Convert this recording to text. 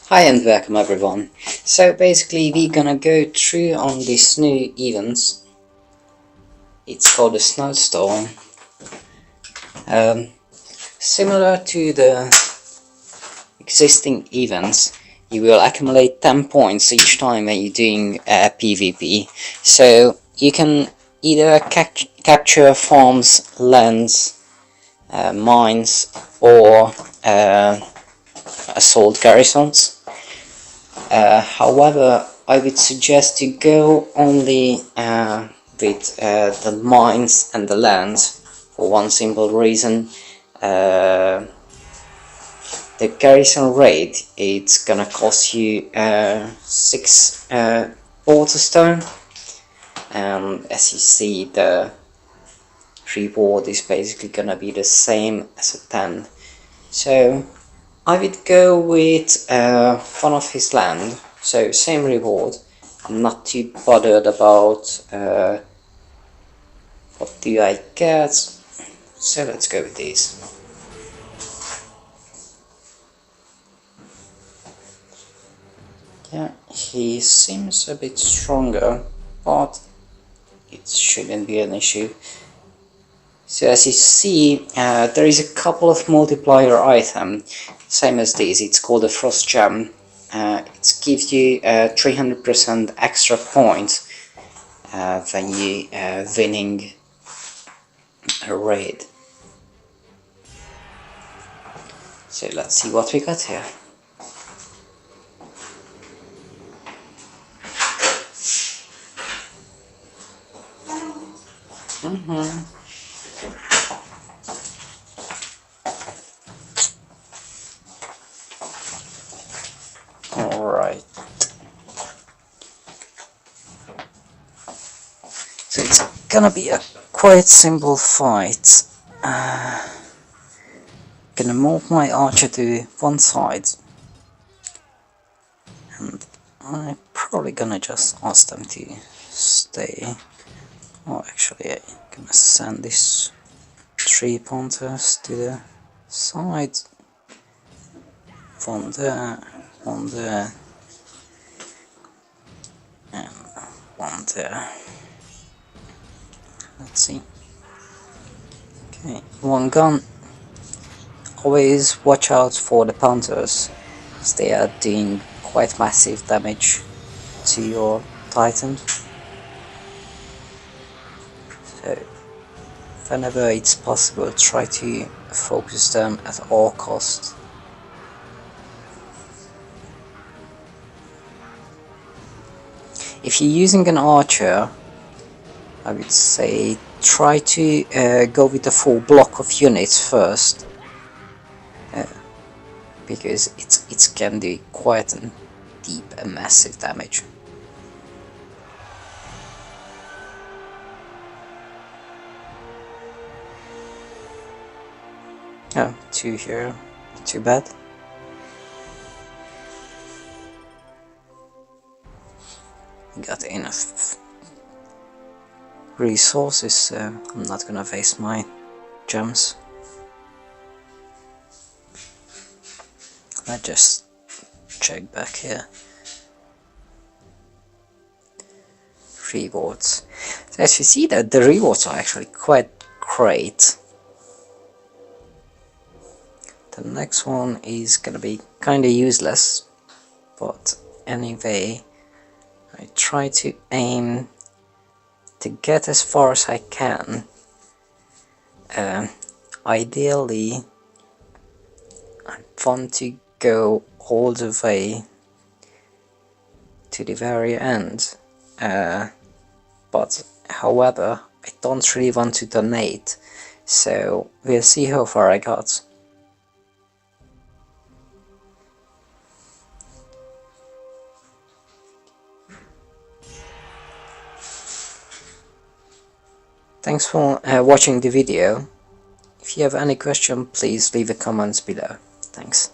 Hi and welcome everyone. So basically we're gonna go through on this new events. It's called a SNOWSTORM. Similar to the existing events, you will accumulate 10 points each time when you're doing PvP. So you can either capture farms, lands, mines, or assault garrisons. However, I would suggest to go only with the mines and the lands for one simple reason. The garrison raid, it's gonna cost you 6 waterstone, and as you see, the reward is basically gonna be the same as a 10. So I would go with one of his land, so same reward. I'm not too bothered about what do I get, so let's go with these. Yeah, he seems a bit stronger, but it shouldn't be an issue. So as you see, there is a couple of multiplier items, same as this. It's called a frost gem. It gives you 300% extra points when you winning a raid. So let's see what we got here. Alright. So it's gonna be a quite simple fight. Gonna move my archer to one side. And I'm probably gonna just ask them to stay. Oh, actually, I'm gonna send these 3 panthers to the side. One there, and one there. Let's see. Okay, one gun. Always watch out for the panthers, as they are doing quite massive damage to your titan. So whenever it's possible, try to focus them at all costs. If you're using an archer, I would say try to go with a full block of units first, because it can do quite a deep and massive damage. Oh, 2 here, not too bad. Got enough resources, so I'm not gonna waste my gems. Let's just check back here. Rewards. So as you see, that the rewards are actually quite great. The next one is gonna be kinda useless, but anyway, I try to aim to get as far as I can. Ideally, I want to go all the way to the very end, but however, I don't really want to donate, so we'll see how far I got. Thanks for watching the video. If you have any question, please leave a comment below. Thanks.